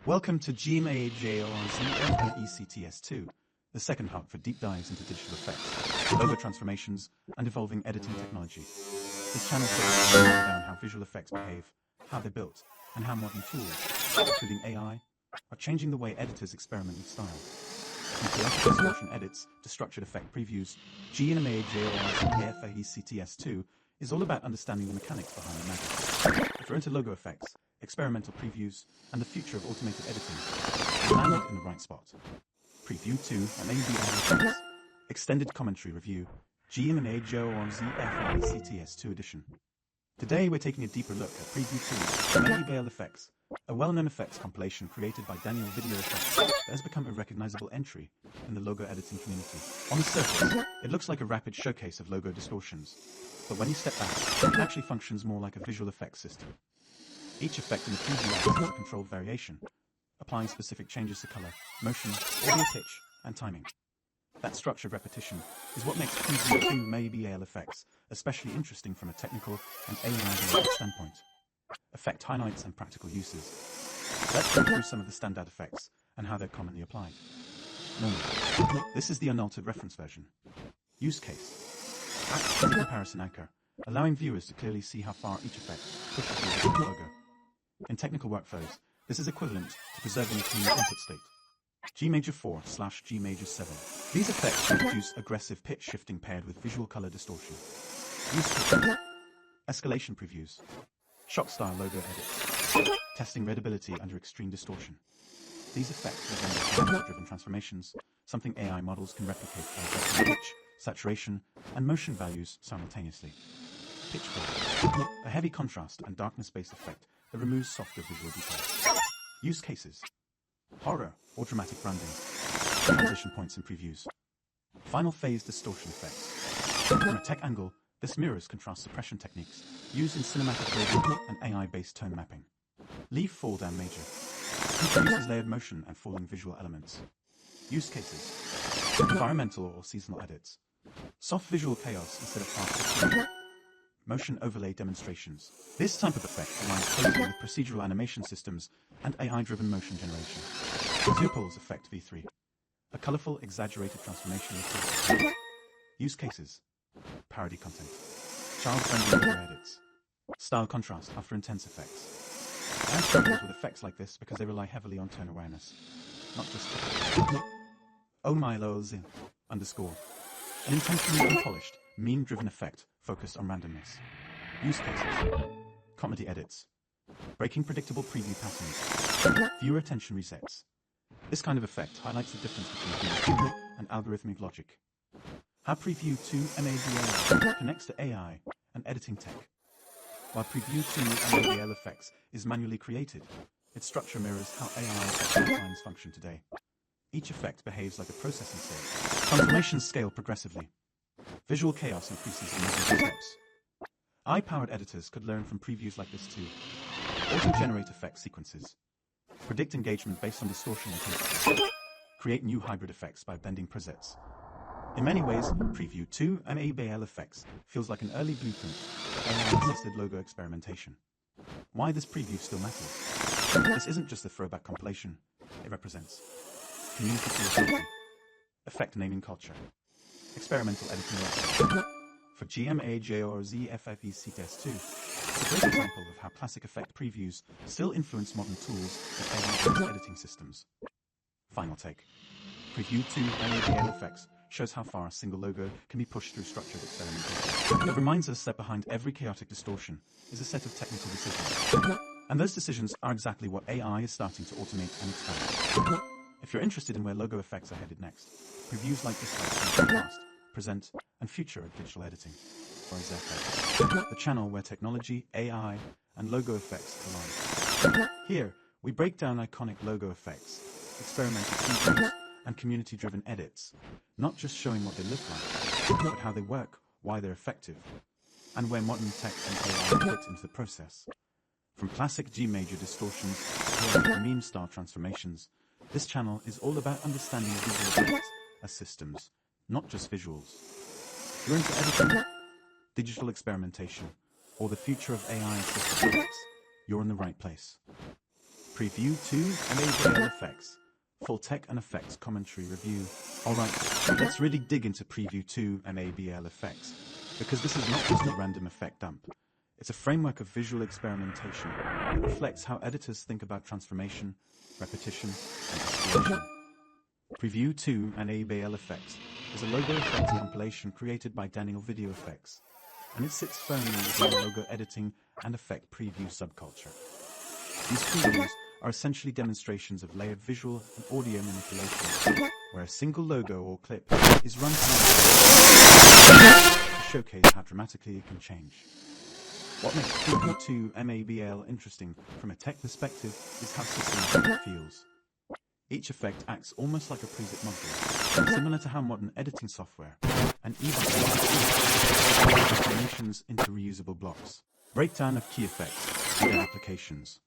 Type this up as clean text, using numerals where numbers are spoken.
Welcome to G-MajorzEffects 2, the second hub for deep dives into digital effects, logo transformations, and evolving editing technology. This channel focuses on down how visual effects behave, how they're built, and how modern tools, including AI, are changing the way editors experiment with style. From chaotic distortion edits to structured effect previews, G-MajorzEffects 2 is all about understanding the mechanics behind the magic. If you're into logo effects, experimental previews, and the future of automated editing, you landed in the right spot. Preview 2MABAL Extended Commentary Review, G-MajorzEffects 2 Edition. Today we're taking a deeper look at Preview 2MABAL Effects, a well-known effects compilation created by Daniel Video Effects that has become a recognizable entry in the logo editing community. On the surface, it looks like a rapid showcase of logo distortions, but when you step back, it actually functions more like a visual effects system. Each effect in the preview acts as a controlled variation, applying specific changes to color, motion, audio pitch, and timing. That structured repetition is what makes Preview 2MABAL Effects especially interesting from a technical and AI-related standpoint. Effect highlights and practical uses. Let's go through some of the standout effects and how they're commonly applied. Normal. This is the unaltered reference version. Use case. Acts as a comparison anchor, allowing viewers to clearly see how far each effect pushes through the logo. In technical workflows, this is equivalent to preserving a clean input state. G-Major4/G-Major7. These effects produce aggressive pitch shifting paired with visual color distortion. Use cases. Escalation previews. Shock style logo edits. Testing readability under extreme distortion. These effects resemble driven transformations, something AI models can replicate by adjusting pitch, saturation, and motion values simultaneously. Pitch black. A heavy contrast and darkness-based effect that removes softer visual details. Use cases. Horror or dramatic branding. Transition points and previews. Final phase distortion effects. From a tech angle, this mirrors contrast suppression techniques used in cinematic grading and AI-based tone mapping. Leave fall down major. Introduces layered motion and falling visual elements. Use cases. Environmental or seasonal edits. Soft visual chaos instead of fast. Motion overlay demonstrations. This type of effect aligns closely with procedural animation systems and AI-driven motion generation. 2MABAL's Effect V3. A colorful, exaggerated transformation of use cases. Parody content. Child-friendly logo edits. Style contrast after intense effects. AI struggles with effects like this because they rely heavily on tone awareness, not just technical. 2MABAL _. An intentionally unpolished, meme-driven effect focused on randomness. Use cases. Comedy edits. Breaking predictable preview patterns. Viewer attention resets. This kind of effect highlights the difference between human and algorithmic logic. How Preview 2MABAL connects to AI and editing tech. While Preview 2MABAL Effects is manually created, its structure mirrors how AI pipelines function today. Each effect behaves like a processing stage. Transformations scale progressively. Visual chaos increases in moving steps. AI-powered editors could learn from previews like this too. Auto-generate effect sequences. Predict engagement based on distortion intensity. Create new hybrid effects by blending presets. In many ways, Preview 2MABAL Effects feels like an early blueprint for AI-assisted logo experimentation. Why this preview still matters? This isn't just a throwback compilation. It represents community creativity, effect naming culture, experimental editing work. For G-MajorzEffects 2, it's a great example of how classic effect previews still influence modern tools and AI-based editing systems. Final take. Preview 2MABAL Effects shows how far a single logo can be pushed through structured experimentation. It reminds us that behind every chaotic distortion is a set of technical decisions. And those decisions are exactly what AI is starting to automate and expand. If you're interested in where logo effects are headed next, previews like this help the past, present, and future of digital editing. The channel where technology, AI, and logo effects collide. Here, we break down iconic logo effects, experimental previews, and community-driven edits, not just showing what they look like, but how they work, why they're effective, and where modern tech and AI fit into the process. From classic G-major distortions to meme-style transformations, this channel is all about understanding visual effects as systems, not just visuals. If you're into editing, digital experimentation, or the future of AI-assisted effects, you're in the right place. Preview 2MABAL effects. Full tech and effects commentary review. Alright, let's really dig into Preview 2MABAL effects, because this is not just a random effect dump. It's a framework of visual experimentation that reflects how editors think about transformation, repetition, and escalation. Preview 2MABAL effects is a logo effects compilation created by Daniel Video Effects, and it sits firmly within the logo editing and effect preview subculture. These previews are essentially demonstrations of layered visual and audio manipulation, where a single logo or clip is run through to showcase how dramatically it can change. What makes Preview 2MABAL interesting from a tech perspective is how systematic it feels. Each effect acts almost like a preset module, similar to how modern editing software and even transformations into reusable blocks. Breakdown of key effects and their applications.